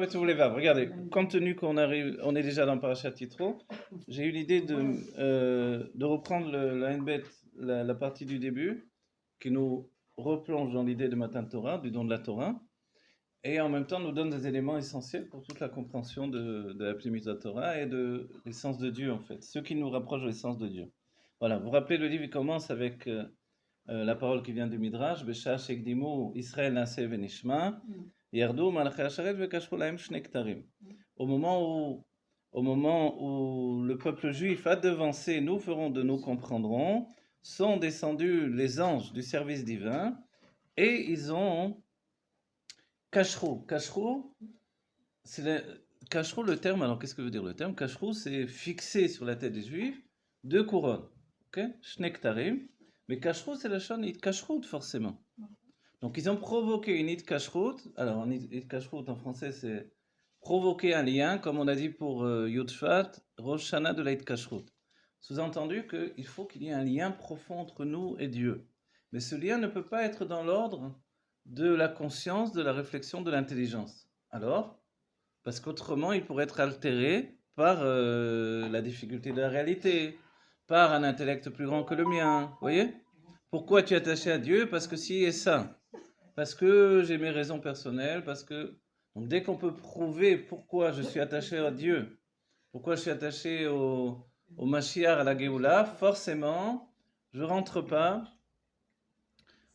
Betoulevav. Regardez, compte tenu qu'on arrive, on est déjà dans Parashat Yitro, j'ai eu l'idée de reprendre la Nbet, la partie du début, qui nous replonge dans l'idée de Matan Torah, du don de la Torah, et en même temps nous donne des éléments essentiels pour toute la compréhension de la Plémisa Torah et de l'essence de Dieu, en fait, ce qui nous rapproche de l'essence de Dieu. Voilà, vous vous rappelez, le livre il commence avec la parole qui vient du Midrash, Besha Shekdimu Israël Nase Venishma, Yardou Malachei Hasharet Vekashru Lahem Shne Ktarim. Au moment où le peuple juif a devancé, nous ferons de nous comprendrons, sont descendus les anges du service divin et ils ont Kashrou. Kashrou, Kashrou, le terme, alors qu'est-ce que veut dire le terme? Kashrou, c'est fixé sur la tête des juifs deux couronnes. Ok? Shne Ktarim. Mais kashrut, c'est la chaîne it kashrut, forcément. Donc, ils ont provoqué une it kashrut. Alors, un it kashrut en français, c'est provoquer un lien, comme on a dit pour Yud Shvat, Rosh Hashanah de la it kashrut. Sous-entendu qu'il faut qu'il y ait un lien profond entre nous et Dieu. Mais ce lien ne peut pas être dans l'ordre de la conscience, de la réflexion, de l'intelligence. Alors, parce qu'autrement, il pourrait être altéré par la difficulté de la réalité, par un intellect plus grand que le mien. Vous voyez? Pourquoi tu es attaché à Dieu? Parce que si et ça. Parce que j'ai mes raisons personnelles, parce que... Donc dès qu'on peut prouver pourquoi je suis attaché à Dieu, pourquoi je suis attaché au Mashiach, à la Géoula, forcément, je rentre pas.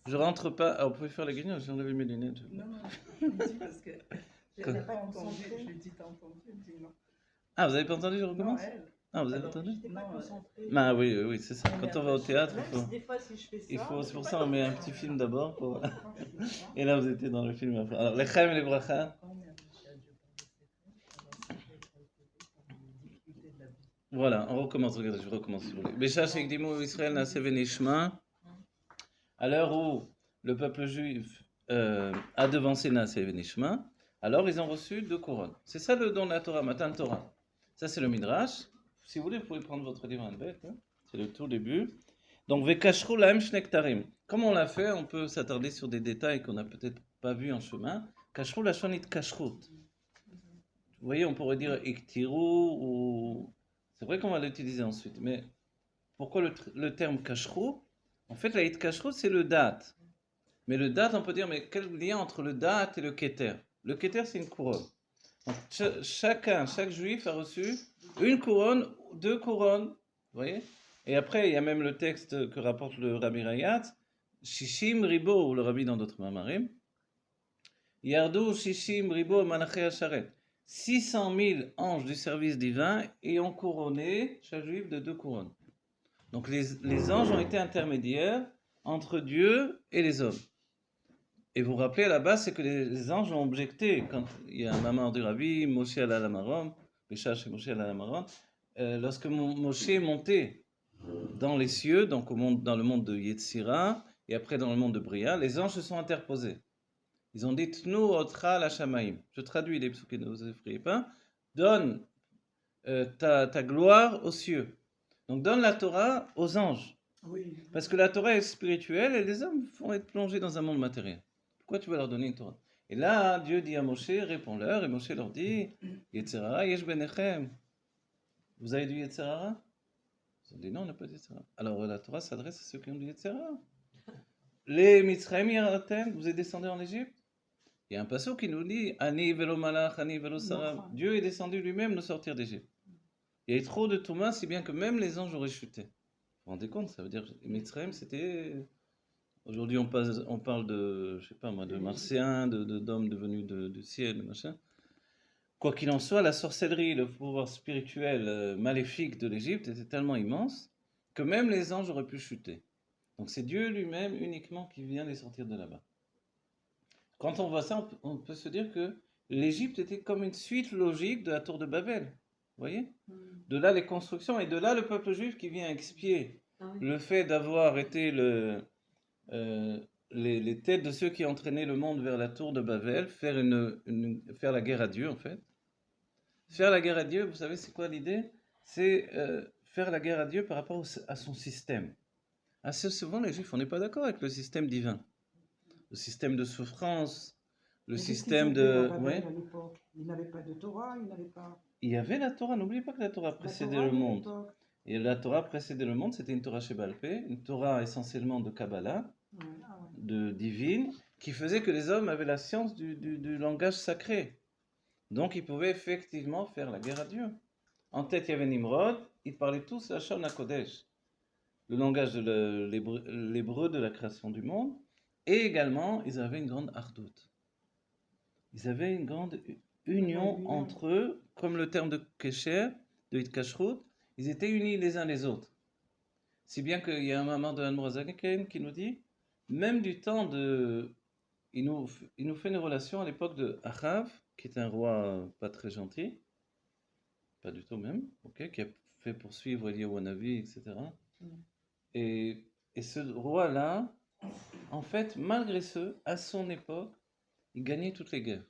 Ah, vous pouvez faire la guignole, j'ai enlevé mes lunettes. Non, je me dis parce que je n'ai pas entendu, je lui dis t'as entendu, elle me dit non. Ah, vous avez pas entendu, je recommence? Non, elle. Ah, vous avez entendu? Non, bah oui, c'est ça. Quand on va au théâtre, des fois, si je fais ça, c'est pour ça on met un petit film d'abord. Pour... Et là, vous étiez dans le film après. Alors, les Chaim et les Bracha. Voilà, on recommence. Regardez, je recommence si vous voulez. Besha Shekdimu Israël Nase Venishma. À l'heure où le peuple juif a devancé Nase Venishma, alors ils ont reçu deux couronnes. C'est ça le don de la Torah, Matan Torah. Ça, c'est le Midrash. Si vous voulez, vous pouvez prendre votre livre en bête. Hein. C'est le tout début. Donc, Vekashru Lahem Shne Ktarim. Comme on l'a fait, on peut s'attarder sur des détails qu'on n'a peut-être pas vus en chemin. Kashrut, la shonit kashrut. Vous voyez, on pourrait dire iktiru ou... C'est vrai qu'on va l'utiliser ensuite. Mais pourquoi le terme kashrut? En fait, la it kashrut, c'est le date. Mais le date, on peut dire, mais quel lien entre le date et le keter? Le keter, c'est une couronne. Donc, chaque juif a reçu une couronne, deux couronnes. Vous voyez? Et après, il y a même le texte que rapporte le Rabbi Rayat, Shishim Ribo, ou le Rabbi dans d'autres mamarim, Yardou Shishim Ribo Malachei Hasharet. 600 000 anges du service divin et ont couronné chaque juif de deux couronnes. Donc les anges ont été intermédiaires entre Dieu et les hommes. Et vous vous rappelez à la base, c'est que les anges ont objecté quand il y a un mamar du Rabbi, Moshe al Alamarom, Béchash et Moshe al Alamarom, lorsque Moshe est monté dans les cieux, donc dans le monde de Yetzira, et après dans le monde de Bria, les anges se sont interposés. Ils ont dit Tnu otra la shamaim. Je traduis les psukim, ne vous effrayez pas. Donne ta gloire aux cieux. Donc donne la Torah aux anges. Oui. Parce que la Torah est spirituelle et les hommes vont être plongés dans un monde matériel. Pourquoi tu vas leur donner une Torah? Et là, Dieu dit à Moshe, réponds-leur, et Moshe leur dit Yetzirara yesh benechem. Vous avez du Yetzirara? Ils ont dit non, on n'a pas de Yetzirara. Alors la Torah s'adresse à ceux qui ont du Yetzirara. Les Mitzrayim yaratem, vous êtes descendus en Égypte? Il y a un passage qui nous dit Ani velo malach, ani velo saram. Dieu est descendu lui-même nous sortir d'Égypte. Il y a eu trop de Thomas, si bien que même les anges auraient chuté. Vous vous rendez compte? Ça veut dire que Mitzrayim, c'était. Aujourd'hui, on parle de, je sais pas moi, de martiens, d'hommes devenus du ciel, machin. Quoi qu'il en soit, la sorcellerie, le pouvoir spirituel maléfique de l'Égypte était tellement immense que même les anges auraient pu chuter. Donc c'est Dieu lui-même uniquement qui vient les sortir de là-bas. Quand on voit ça, on peut se dire que l'Égypte était comme une suite logique de la tour de Babel. Vous voyez? De là les constructions et de là le peuple juif qui vient expier le fait d'avoir été les têtes de ceux qui entraînaient le monde vers la tour de Babel, faire la guerre à Dieu en fait. Faire la guerre à Dieu, vous savez c'est quoi l'idée? C'est faire la guerre à Dieu par rapport à son système. Assez souvent les Juifs, on n'est pas d'accord avec le système divin. Le système de souffrance, le Mais qu'est-ce qu'ils système étaient de... à Babel Ouais. à l'époque? Ils n'avaient pas de Torah, ils n'avaient pas Il y avait la Torah, n'oublie pas que la Torah la précédait Torah le de monde. l'époque. Et la Torah précédait le monde, c'était une Torah Shebal Peh, une Torah essentiellement de Kabbalah, Ouais, ah ouais. de divine, qui faisait que les hommes avaient la science du langage sacré. Donc ils pouvaient effectivement faire la guerre à Dieu. En tête, il y avait Nimrod, ils parlaient tous la Shon HaKodesh, le langage de l'hébreu de la création du monde, et également, ils avaient une grande ardoute. Ils avaient une grande union lumière. entre eux, comme le terme de Kesher, de Hitkashrut, ils étaient unis les uns les autres. Si bien qu'il y a un maman de Hanmorazaken qui nous dit, même du temps de... Il nous fait une relation à l'époque de Achav, qui est un roi pas très gentil, pas du tout même, ok, qui a fait poursuivre Eliyahu Hanavi, etc. Mm. Et ce roi-là, en fait, malgré ce, à son époque, il gagnait toutes les guerres.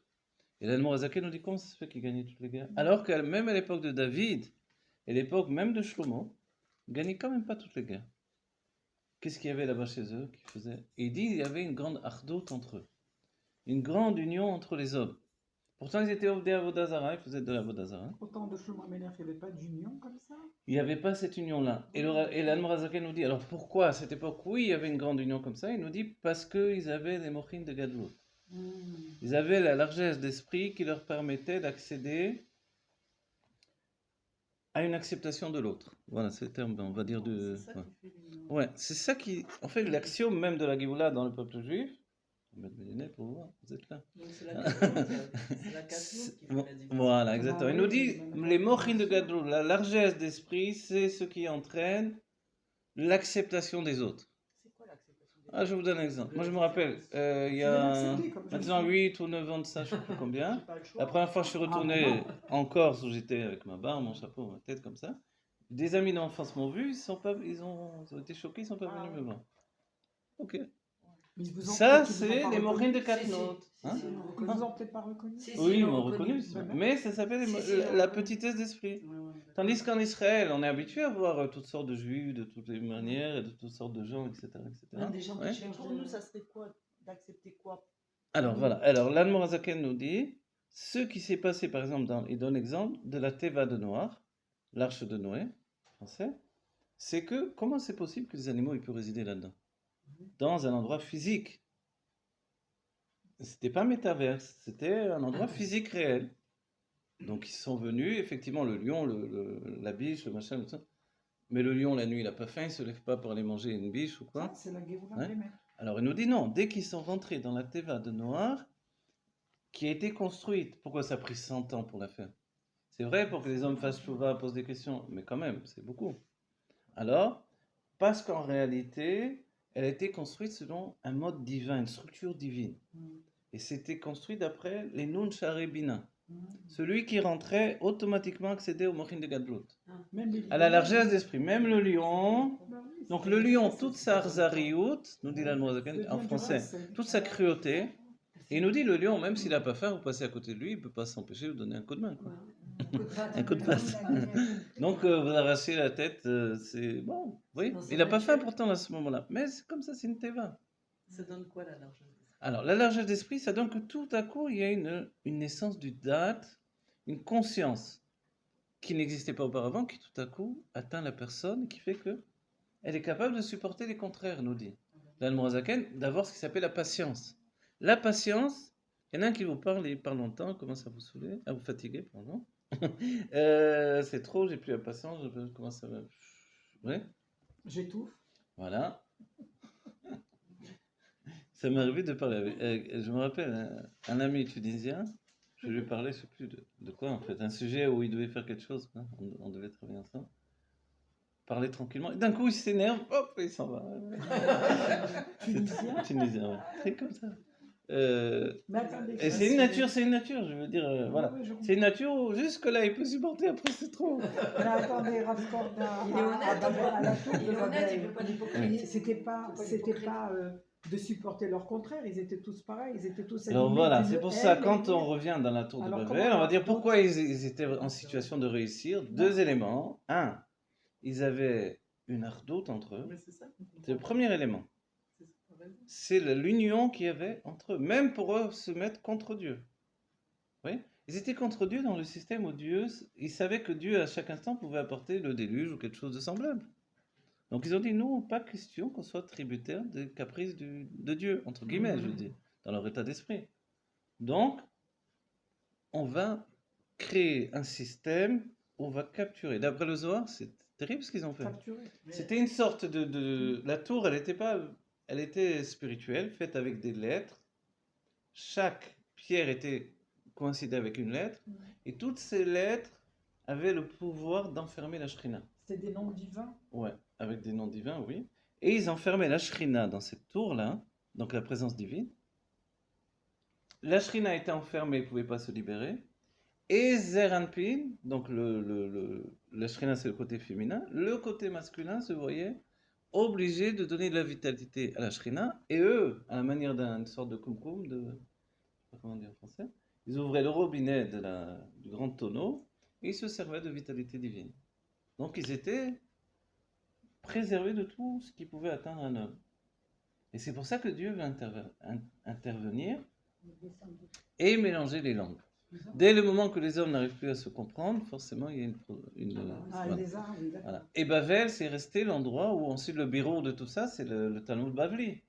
Et l'Admorazaken nous dit comment ça se fait qu'il gagnait toutes les guerres. Alors que même à l'époque de David, et l'époque même de Shlomo, il gagnait quand même pas toutes les guerres. Qu'est-ce qu'il y avait là-bas chez eux qui faisait? Et il dit il y avait une grande ardoute entre eux, une grande union entre les hommes. Pourtant ils étaient obdés à Vodazara, ils faisaient de la Vodazara. Autant de Shlomo Amelech, il n'y avait pas d'union comme ça? Il n'y avait pas cette union-là. Et l'Admorazaken nous dit alors pourquoi à cette époque, oui, il y avait une grande union comme ça? Il nous dit parce qu'ils avaient des mochines de Gadlut. Ils avaient la largesse d'esprit qui leur permettait d'accéder à une acceptation de l'autre. Voilà, c'est le terme, on va dire, de... C'est ça qui fait l'union. Ouais, c'est ça qui... En fait, l'axiome même de la Géoula dans le peuple juif... Je vais mettre mes lunettes pour voir, vous êtes là. Donc c'est la Gadlout qui fait la différence. Voilà, exactement. Ah Il nous oui, dit, mais les mochines de Gadlout, la largesse d'esprit, c'est ce qui entraîne l'acceptation des autres. C'est quoi l'acceptation des Ah, je vous donne un exemple. Moi, je me rappelle, il y C'est de a l'accepter comme je maintenant suis. 8 ou 9 ans de ça, je ne sais plus combien. J'ai pas le choix. La première fois que je suis retourné en Corse, où j'étais avec ma barbe, mon chapeau, ma tête comme ça, des amis d'enfance m'ont vu, ils ont été choqués, ils ne sont pas venus me voir. Ok. Mais ils vous ont Ça, peut-être qu'ils vous ont c'est pas les reconnu. mochines de Si, si, Katnot. si, Hein? si, ils l'ont Ils reconnu. vous ont peut-être pas reconnu. Si, si, Oui, ils l'ont m'ont reconnu, Ben non. mais ça s'appelle Si, si, ils l'ont la reconnu. petitesse d'esprit. Ouais, ouais, Tandis qu'en Israël, on est habitué à voir toutes sortes de juifs, de toutes les manières, et de toutes sortes de gens, etc. Même des gens Ouais. qui cherchent. Pour nous, ça serait quoi? D'accepter quoi? Alors voilà, alors l'Admorazaken nous dit, ce qui s'est passé par exemple, il donne l'exemple de la Teva de Noir, l'arche de Noé, français, c'est que comment c'est possible que les animaux aient pu résider là-dedans? Dans un endroit physique. C'était pas métaverse, c'était un endroit physique réel. Donc ils sont venus, effectivement, le lion, la biche, le machin, tout ça. Mais le lion, la nuit, il n'a pas faim, il ne se lève pas pour aller manger une biche ou quoi. Ça, c'est la Géoula Ouais. des mecs. Alors il nous dit non, dès qu'ils sont rentrés dans la Teva de Noir, qui a été construite, pourquoi ça a pris 100 ans pour la faire? C'est vrai, pour que les hommes fassent chouva, posent des questions, mais quand même, c'est beaucoup. Alors, parce qu'en réalité, elle a été construite selon un mode divin, une structure divine. Et c'était construit d'après les Nun Share Bina. Celui qui rentrait automatiquement accédait au Mochin de Gadlut. Même les À la lions. largesse d'esprit, même le lion. Ben oui, Donc c'est- le lion, c'est- toute c'est- sa arzariout, nous dit la Ça Noazaken vient en du français, racine. toute sa cruauté. Et il nous dit le lion, même s'il n'a pas faim, vous passez à côté de lui, il ne peut pas s'empêcher de vous donner un coup de main. Quoi. Un coup de patte. Donc vous arrachez la tête, c'est bon. Oui, Dans sa il n'a pas faim nature. pourtant à ce moment-là. Mais c'est comme ça, c'est une teva. Ça donne quoi la largeur? Alors la largesse d'esprit, ça donne que tout à coup, il y a une naissance du date, une conscience qui n'existait pas auparavant, qui tout à coup atteint la personne, qui fait que elle est capable de supporter les contraires, nous dit l'Almorazaken, d'avoir ce qui s'appelle la patience. La patience, il y en a un qui vous parle, il parle longtemps, commence à vous saouler, à vous fatiguer, pardon. C'est trop, j'ai plus la patience, je commence à... Ouais, J'étouffe. voilà. Ça m'est arrivé de parler avec... je me rappelle, un ami tunisien, je lui parlais, je ne sais plus de quoi en fait, un sujet où il devait faire quelque chose, hein, on devait travailler ensemble. Parler tranquillement, et d'un coup il s'énerve, hop, et il s'en va. Tunisien. Tunisien, ouais. C'est comme ça. Mais attendez, Et ça, c'est une nature, je veux dire, voilà. Ouais, je comprends. C'est une nature où jusque-là il peut supporter, après c'est trop. Mais attendez, Rav Korda, Il est honnête, Babel, à la tour il de est honnête, il Babel, veut pas d'hypocrisie. c'était pas, Faut pas c'était d'hypocrisie. pas de supporter leur contraire, ils étaient tous pareils, ils étaient tous Alors animés voilà, d'une c'est pour ça, haine quand et- on revient dans la tour de Alors, Babel, comment on va dire d'autres- pourquoi ils étaient en situation de réussir. Deux éléments. Un, ils avaient une ardoute entre eux. Mais c'est ça qu'on comprend. C'est le premier élément. C'est ça, ouais. c'est l'union qu'il y avait entre eux, même pour eux se mettre contre Dieu. Oui, ils étaient contre Dieu dans le système où Dieu, ils savaient que Dieu à chaque instant pouvait apporter le déluge ou quelque chose de semblable. Donc ils ont dit non, pas question qu'on soit tributaire des caprices de Dieu, entre guillemets, je dis, dans leur état d'esprit. Donc, on va créer un système où on va capturer. D'après le Zohar, c'est terrible ce qu'ils ont fait. Capturé. C'était une sorte de... La tour, elle était pas... Elle était spirituelle, faite avec des lettres. Chaque pierre était coïncidée avec une lettre. Et toutes ces lettres avaient le pouvoir d'enfermer la Shrina. C'était des noms divins. Ouais, avec des noms divins, oui. Et ils enfermaient la Shrina dans cette tour-là, donc la présence divine. La Shrina était enfermée, elle ne pouvait pas se libérer. Et Zeranpin, donc la Shrina c'est le côté féminin, le côté masculin se voyait obligé de donner de la vitalité à la Shrina. Et eux, à la manière d'une sorte de kumkum, je sais pas comment dire en français, ils ouvraient le robinet du grand tonneau et ils se servaient de vitalité divine. Donc ils étaient préservés de tout ce qui pouvait atteindre un homme. Et c'est pour ça que Dieu veut intervenir et mélanger les langues. Dès le moment que les hommes n'arrivent plus à se comprendre, forcément il y a Ah, les arts, oui, d'accord. voilà. Et Bavel, c'est resté l'endroit où ensuite le bureau de tout ça, c'est le Talmud Bavli.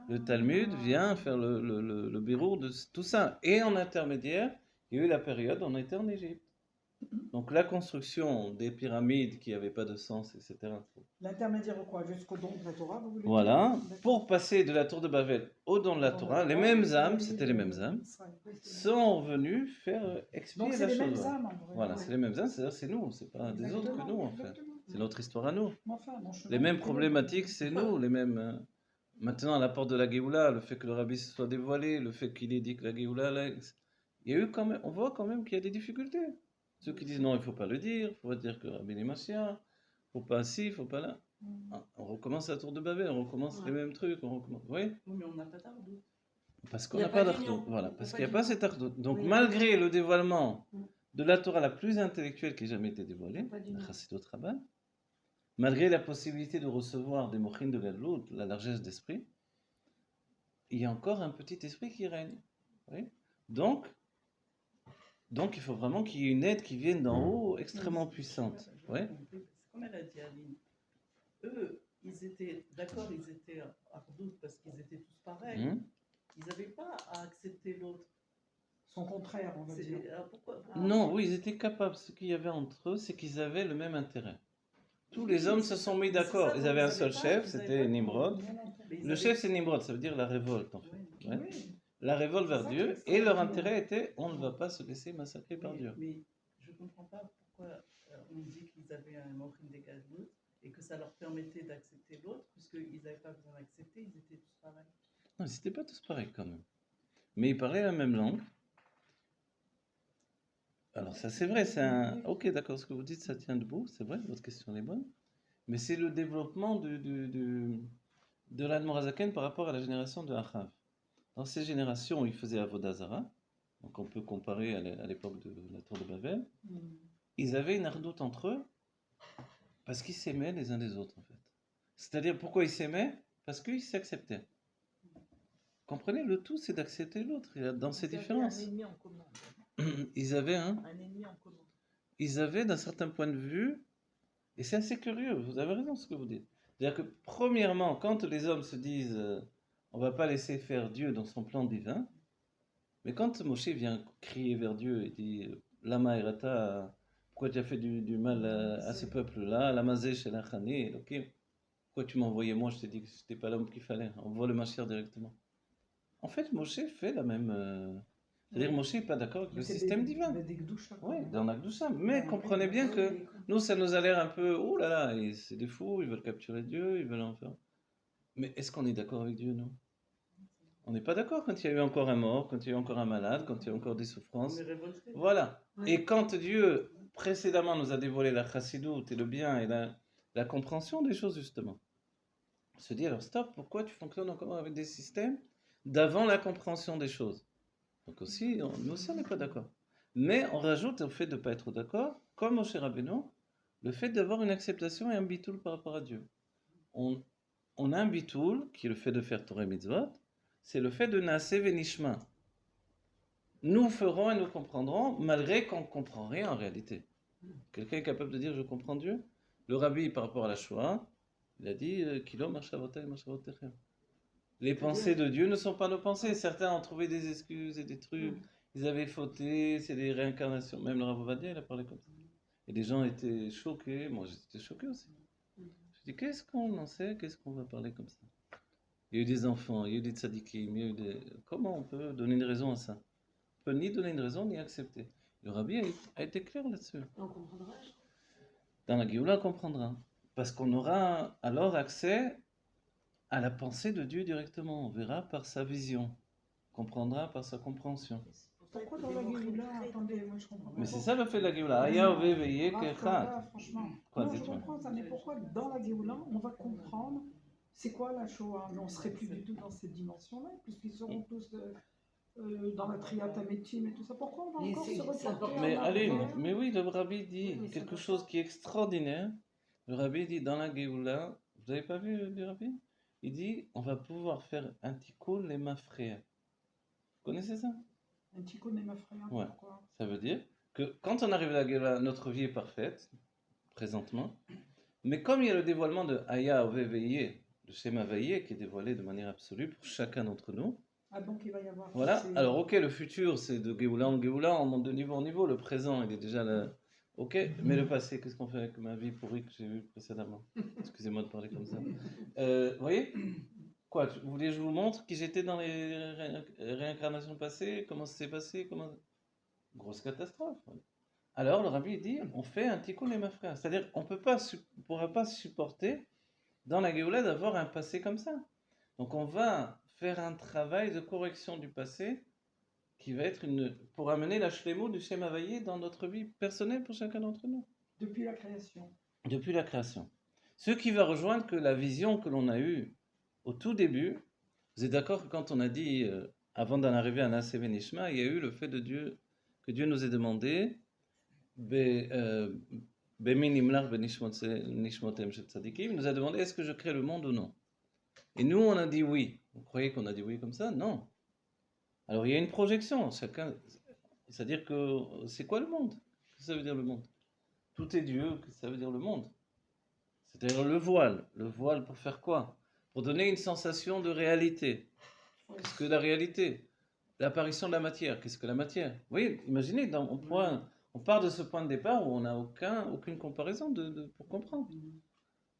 Le Talmud vient faire le bureau de tout ça. Et en intermédiaire, il y a eu la période où on était en Égypte. Donc la construction des pyramides qui n'avaient pas de sens, etc. L'intermédiaire ou quoi? Jusqu'au don de la Torah, vous voulez Voilà, dire? pour passer de la tour de Babel au don de la Torah, les mêmes âmes, c'était les mêmes âmes, sont venus faire expier Donc la c'est les chose. mêmes âmes en vrai. Voilà, c'est les mêmes âmes, c'est-à-dire c'est nous, c'est pas des autres que nous en fait. C'est notre histoire à nous. Enfin, mon chemin Les mêmes est problématiques, c'est nous, les mêmes. Maintenant, à la porte de la Géoula, le fait que le rabbi se soit dévoilé, le fait qu'il ait dit que la Géoula, là, il y a eu quand même, on voit quand même qu'il y a des difficultés. Ceux qui disent non, il ne faut pas le dire, il faut dire que le rabbi est Mashiach, il ne faut pas ci, il ne faut pas là. On recommence la tour de Babel, on recommence les mêmes trucs, on recommence. Oui, Oui, mais on n'a pas d'ardoute. parce qu'on Il y a n'a pas pas d'ardoute. d'union. Voilà, Il y a parce pas qu'il n'y a pas d'union. cet ardoute. Donc, Oui. malgré le dévoilement de la Torah la plus intellectuelle qui ait jamais été dévoilée, Pas d'union. la Chassidut Rabbah, malgré la possibilité de recevoir des mochines de Gadlut, la largesse d'esprit, il y a encore un petit esprit qui règne. Oui. Donc, il faut vraiment qu'il y ait une aide qui vienne d'en haut, extrêmement puissante. Je Oui. compris, parce que comme elle a dit Aline, eux, ils étaient d'accord, ils étaient ardoutes parce qu'ils étaient tous pareils. Ils n'avaient pas à accepter l'autre. Son contraire, on va dire. Pourquoi Non, oui, ils étaient capables. Ce qu'il y avait entre eux, c'est qu'ils avaient le même intérêt. Tous les hommes se sont mis d'accord. Ils avaient un seul chef, c'était Nimrod. Le chef, c'est Nimrod, ça veut dire la révolte, en fait. Ouais. La révolte vers Dieu, et leur intérêt était on ne va pas se laisser massacrer par Dieu. Mais je ne comprends pas pourquoi on dit qu'ils avaient un mochine des Gadlut et que ça leur permettait d'accepter l'autre, puisqu'ils n'avaient pas besoin d'accepter, ils étaient tous pareils. Non, ils n'étaient pas tous pareils quand même. Mais ils parlaient la même langue. Alors ça c'est vrai, c'est un... Ok, d'accord, ce que vous dites, ça tient debout, c'est vrai, votre question est bonne. Mais c'est le développement de l'Admorazaken par rapport à la génération de Achav. Dans ces générations, ils faisaient Avodah Zara, donc on peut comparer à l'époque de la tour de Babel. Ils avaient une ardoute entre eux parce qu'ils s'aimaient les uns des autres en fait. C'est-à-dire pourquoi ils s'aimaient? Parce qu'ils s'acceptaient. Comprenez, le tout c'est d'accepter l'autre dans ses différences. Un ennemi en commun. Ils avaient Un ennemi en commun. Ils avaient d'un certain point de vue, et c'est assez curieux, vous avez raison ce que vous dites. C'est-à-dire que premièrement, quand les hommes se disent on ne va pas laisser faire Dieu dans son plan divin, mais quand Moshe vient crier vers Dieu et dit Lama Erata, pourquoi tu as fait du mal à ce peuple-là, Lama Zeh Shel Achani, pourquoi tu m'as envoyé moi, je t'ai dit que ce n'était pas l'homme qu'il fallait, envoie le Mashiach directement. En fait, Moshe fait la même. C'est-à-dire, Moshe n'est pas d'accord avec le système divin. Oui, dans Akdoucha. Mais comprenez bien que nous, ça nous a l'air un peu, oh là là, c'est des fous, ils veulent capturer Dieu, ils veulent en faire. Mais est-ce qu'on est d'accord avec Dieu, nous? On n'est pas d'accord quand il y a eu encore un mort, quand il y a eu encore un malade, quand il y a eu encore des souffrances. On est révoltés. Voilà. Et quand Dieu, précédemment, nous a dévoilé la chassidoute et le bien et la compréhension des choses, justement, on se dit, alors stop, pourquoi tu fonctionnes encore avec des systèmes d'avant la compréhension des choses? Donc aussi, nous aussi, on n'est pas d'accord. Mais on rajoute au fait de ne pas être d'accord, comme Moshe Rabbeinu, le fait d'avoir une acceptation et un bitoul par rapport à Dieu. On on a un bitoul, qui est le fait de faire Torah et Mitzvot, c'est le fait de Naaseh Venishma. Nous ferons et nous comprendrons, malgré qu'on ne comprend rien en réalité. Quelqu'un est capable de dire je comprends Dieu? Le rabbi, par rapport à la Shoah, il a dit Kilo Machavotai Machavotechem. Les pensées de Dieu ne sont pas nos pensées. Certains ont trouvé des excuses et des trucs. Ils avaient fauté, c'est des réincarnations. Même le Rav Ovadia, il a parlé comme ça. Et des gens étaient choqués. Moi, j'étais choqué aussi. Je dis qu'est-ce qu'on en sait? Qu'est-ce qu'on va parler comme ça? Il y a eu des enfants, il y a eu des tzadikim, il y a eu des... Comment on peut donner une raison à ça? On peut ni donner une raison, ni accepter. Le rabbi a été clair là-dessus. On comprendra. Dans la Géoula, on comprendra. Parce qu'on aura alors accès à la pensée de Dieu directement. On verra par sa vision. On comprendra par sa compréhension. Pourquoi dans la Géoula? Attendez, moi je comprends pas. Mais c'est ça le fait de la Géoula. Aya ove veye Rav kechad. Kanda, franchement. Quoi, Non, je dites-moi. comprends ça, mais pourquoi dans la Géoula, on va comprendre c'est quoi la Shoah? Mais on serait plus du tout dans cette dimension-là, puisqu'ils seront tous dans la Triat Ametim et tout ça. Pourquoi on va Mais encore c'est se reporter important. en Mais allez, arrière? mais oui, le rabbi dit Oui, c'est quelque important. chose qui est extraordinaire. Le rabbi dit dans la Géoula, vous n'avez pas vu le rabbi? Il dit on va pouvoir faire un tikkun les mafréa. Vous connaissez ça? Un petit coup ma frère, Ouais. pourquoi? Ça veut dire que quand on arrive à la Géoula, notre vie est parfaite, présentement. Mais comme il y a le dévoilement de Aya Ove Veye, le schéma Veye qui est dévoilé de manière absolue pour chacun d'entre nous. Ah, donc il va y avoir. Voilà. ces- Alors, ok, le futur, c'est de Géoula en Géoula, on monte de niveau en niveau. Le présent, il est déjà là. Ok, mais le passé, qu'est-ce qu'on fait avec ma vie pourrie que j'ai vue précédemment? Excusez-moi de parler comme ça. Vous voyez? Quoi, vous voulez que je vous montre qui j'étais dans les réincarnations passées? Comment ça s'est passé? Grosse catastrophe. Alors, le rabbi dit, on fait un tikkun les mafréa. C'est-à-dire, on ne pourra pas supporter dans la Géoula d'avoir un passé comme ça. Donc, on va faire un travail de correction du passé qui va être pour amener la shlémo du schéma Vayé dans notre vie personnelle pour chacun d'entre nous. Depuis la création. Depuis la création. Ce qui va rejoindre que la vision que l'on a eue au tout début, vous êtes d'accord que quand on a dit, avant d'en arriver à Naaseh Venishma, il y a eu le fait de Dieu, que Dieu nous ait demandé il nous a demandé est-ce que je crée le monde ou non. Et nous on a dit oui. Vous croyez qu'on a dit oui comme ça? Non. Alors il y a une projection. Chacun, c'est-à-dire que c'est quoi le monde? Qu'est-ce que ça veut dire le monde? Tout est Dieu. Qu'est-ce que ça veut dire le monde? C'est-à-dire le voile. Le voile pour faire quoi? Pour donner une sensation de réalité. Qu'est-ce que la réalité? L'apparition de la matière. Qu'est-ce que la matière? Vous voyez, imaginez, on part de ce point de départ où on n'a aucune comparaison pour comprendre.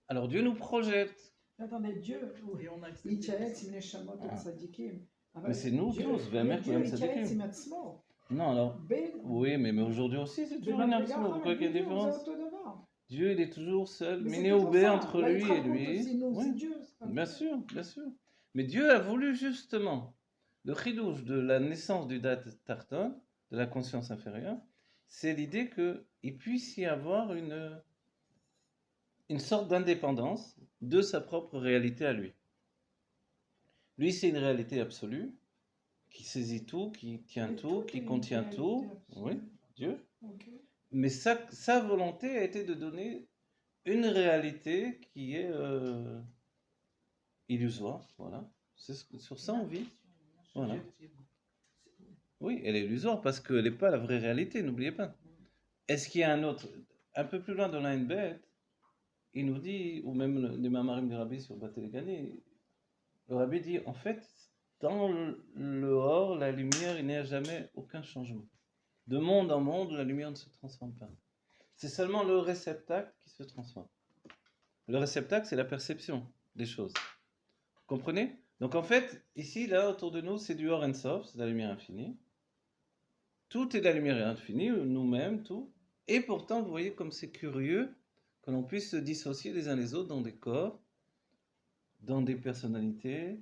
Alors Dieu nous projette. Attendez, Dieu, Et on accepte. Itchaet, Simne Shamot, Tzadikim. Mais c'est nous Dieu, tous, mais Vémer, Dieu, Kolam, Itchaet, Tzadikim. Simatzmo. Non, alors, Ben, oui, mais aujourd'hui aussi, c'est toujours un action. Vous croyez qu'il y a une différence? Dieu, il est toujours seul, Miné ou B entre lui et lui. C'est Oui, Dieu. c'est pas bien Dieu. sûr, bien sûr. Mais Dieu a voulu justement le chidouche de la naissance du Dat Tarton, de la conscience inférieure, c'est l'idée qu'il puisse y avoir une sorte d'indépendance de sa propre réalité à lui. Lui, c'est une réalité absolue, qui saisit tout, qui tient Et tout, tout qui est une contient réalité tout. absolue. Oui, Dieu. Ok. Mais sa volonté a été de donner une réalité qui est illusoire. Voilà. Sur ça, on vit. Voilà. Oui, elle est illusoire parce qu'elle n'est pas la vraie réalité, n'oubliez pas. Est-ce qu'il y a un autre, un peu plus loin dans la bête, il nous dit, ou même les Mamarim du Rabbi sur Batelegani, le Rabbi dit, en fait, dans le hors, la lumière, il n'y a jamais aucun changement. De monde en monde, la lumière ne se transforme pas. C'est seulement le réceptacle qui se transforme. Le réceptacle, c'est la perception des choses. Vous comprenez? Donc en fait, ici, là, autour de nous, c'est du Or Ensof, c'est de la lumière infinie. Tout est de la lumière infinie, nous-mêmes, tout. Et pourtant, vous voyez comme c'est curieux que l'on puisse se dissocier les uns les autres dans des corps, dans des personnalités,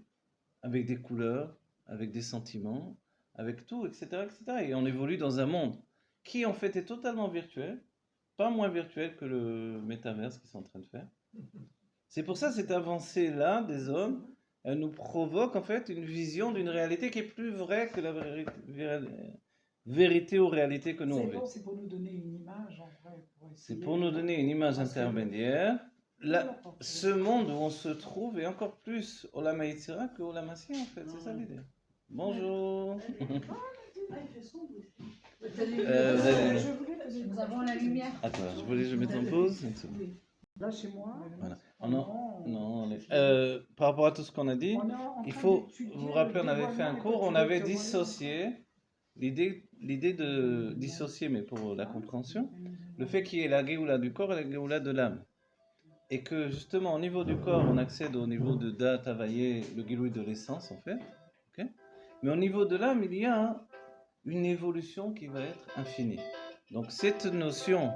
avec des couleurs, avec des sentiments, avec tout, etc., etc. Et on évolue dans un monde qui, en fait, est totalement virtuel, pas moins virtuel que le métaverse qu'ils sont en train de faire. C'est pour ça, cette avancée-là des hommes, elle nous provoque, en fait, une vision d'une réalité qui est plus vraie que la vérité ou réalité que nous on C'est vit. bon, c'est pour nous donner une image, en vrai. C'est pour nous donner une image intermédiaire ce monde où on se trouve est encore plus Olam Hayetzira que Olam Asiya, en fait, c'est ça l'idée. Bonjour. Ah, il fait sombre ici. Nous avons la lumière. Attends, je voulais que je mette en pause. Là, chez moi, Voilà. Par rapport à tout ce qu'on a dit, il faut vous rappeler, on avait fait un cours, on avait dissocié l'idée de dissocier, mais pour la compréhension, le fait qu'il y ait la Géoula du corps et la Géoula de l'âme. Et que justement, au niveau du corps, on accède au niveau de Dat, Havaye, le Giloui de l'essence, en fait. Okay, mais au niveau de l'âme, il y a une évolution qui va être infinie. Donc cette notion,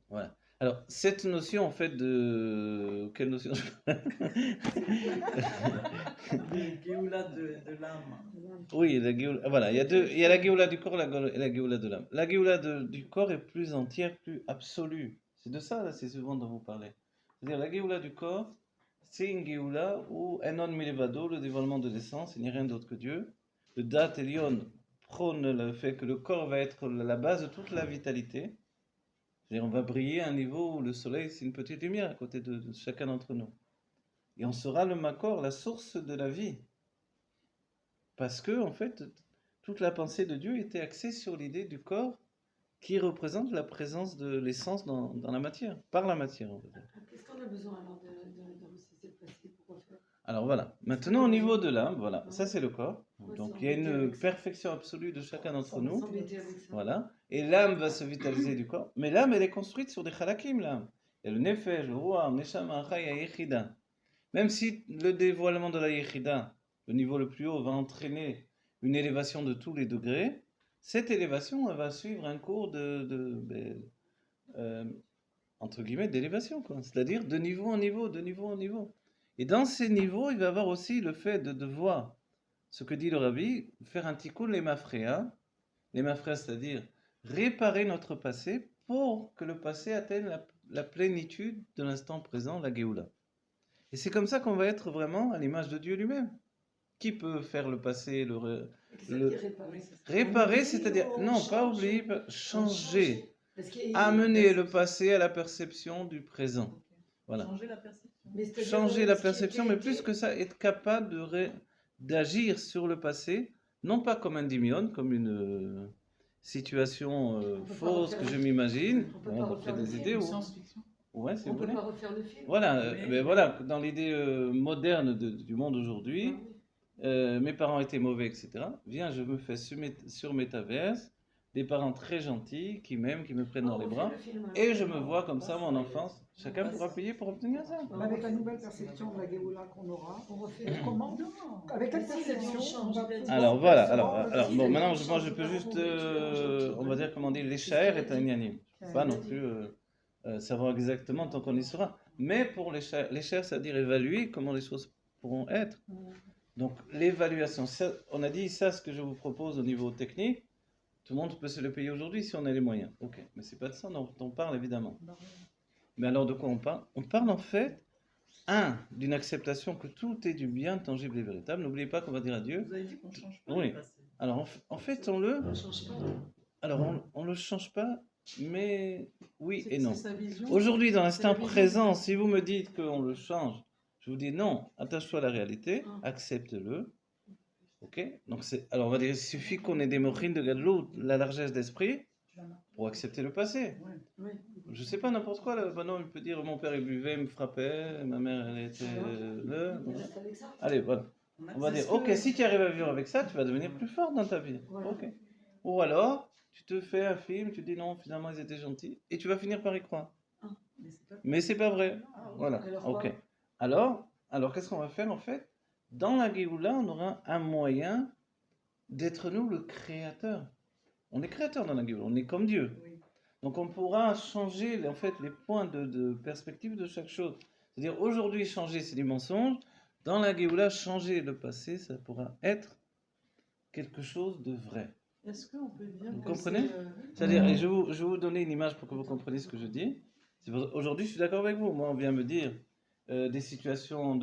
voilà. Alors cette notion en fait de quelle notion? Géoula de l'âme. Oui, la Géoula, voilà, il y a la Géoula du corps et la Géoula de l'âme. La Géoula du corps est plus entière, plus absolue. C'est de ça là, c'est souvent dont vous parlez. C'est-à-dire la Géoula du corps, c'est une Géoula où Enon Milevado, le dévoilement de l'essence, il n'y a rien d'autre que Dieu. Le Dat Elion prône le fait que le corps va être la base de toute la vitalité. C'est-à-dire on va briller à un niveau où le soleil c'est une petite lumière à côté de chacun d'entre nous. Et on sera le Makor, la source de la vie. Parce que, en fait, toute la pensée de Dieu était axée sur l'idée du corps qui représente la présence de l'essence dans la matière, par la matière, on va dire. Qu'est-ce qu'on a besoin alors de recesser le passé pour refaire? Alors voilà, maintenant au niveau de l'âme, voilà, ça c'est le corps. Donc il y a une perfection absolue de chacun d'entre nous. Voilà, et l'âme va se vitaliser du corps, mais l'âme elle est construite sur des chalakim, l'âme. Il y a le nefesh, le ruach, neshama, chaya, yechida. Même si le dévoilement de la yechida, le niveau le plus haut, va entraîner une élévation de tous les degrés, cette élévation elle va suivre un cours entre guillemets d'élévation, quoi. C'est-à-dire de niveau en niveau, de niveau en niveau. Et dans ces niveaux, il va y avoir aussi le fait de devoir, ce que dit le Rabbi, faire un tikkun lemafréa, c'est-à-dire réparer notre passé pour que le passé atteigne la plénitude de l'instant présent, la Géoula. Et c'est comme ça qu'on va être vraiment à l'image de Dieu lui-même. Qui peut faire le passé, réparer, c'est-à-dire, non, pas oublier, changer, amener le passé à la perception du présent. Voilà. Changer la perception. Changer la perception, mais plus que ça, être capable d'agir sur le passé, non pas comme un dimion, comme une situation fausse que je m'imagine, d'après des idées. Ouais, on ne peut pas refaire le film. Voilà, mais voilà, dans l'idée moderne du monde aujourd'hui, mes parents étaient mauvais, etc. Viens, je me fais sur Metaverse des parents très gentils qui m'aiment, qui me prennent dans les bras, et je me vois comme ça, mon enfance. Chacun pourra payer pour obtenir ça. Avec la nouvelle perception de la Géoula qu'on aura, on refait comment? Avec la perception, on va... Alors voilà, alors bon, maintenant moi je peux juste, on va dire comment dire, les sha'er est un yanim. Pas non plus savoir exactement tant qu'on y sera. Mais pour les sha'er, c'est-à-dire évaluer comment les choses pourront être. Donc l'évaluation, on a dit ça, ce que je vous propose au niveau technique, tout le monde peut se le payer aujourd'hui si on a les moyens. Ok, mais c'est pas de ça dont on parle évidemment. Mais alors de quoi on parle? On parle en fait, d'une acceptation que tout est du bien tangible et véritable. N'oubliez pas qu'on va dire à Dieu. Vous avez dit qu'on ne change pas. Oui. Alors en fait, on le change pas, mais oui et non. Aujourd'hui, dans l'instant présent, si vous me dites qu'on le change, je vous dis non, attache-toi à la réalité, accepte-le. Ok? Donc alors on va dire, il suffit qu'on ait des mochines de gadlout, la largesse d'esprit, pour accepter le passé. Je sais pas, n'importe quoi, là. Non, il peut dire mon père il buvait, il me frappait, ma mère elle était là. Allez, voilà. On va dire, ok, si tu arrives à vivre avec ça, tu vas devenir plus fort dans ta vie. Ok. Ou alors, tu te fais un film, tu dis non, finalement ils étaient gentils, et tu vas finir par y croire. Mais c'est pas vrai. Voilà. Ok. Alors qu'est-ce qu'on va faire en fait? Dans la Géoula, on aura un moyen d'être nous le créateur. On est créateur dans la Géoula, on est comme Dieu. Donc on pourra changer en fait les points de perspective de chaque chose. C'est-à-dire aujourd'hui changer c'est du mensonge, dans la Géoula changer le passé ça pourra être quelque chose de vrai. Est-ce qu'on peut dire vous comprenez? C'est-à-dire, et je vais vous donner une image pour que vous compreniez ce que je dis. Aujourd'hui je suis d'accord avec vous, moi on vient me dire des situations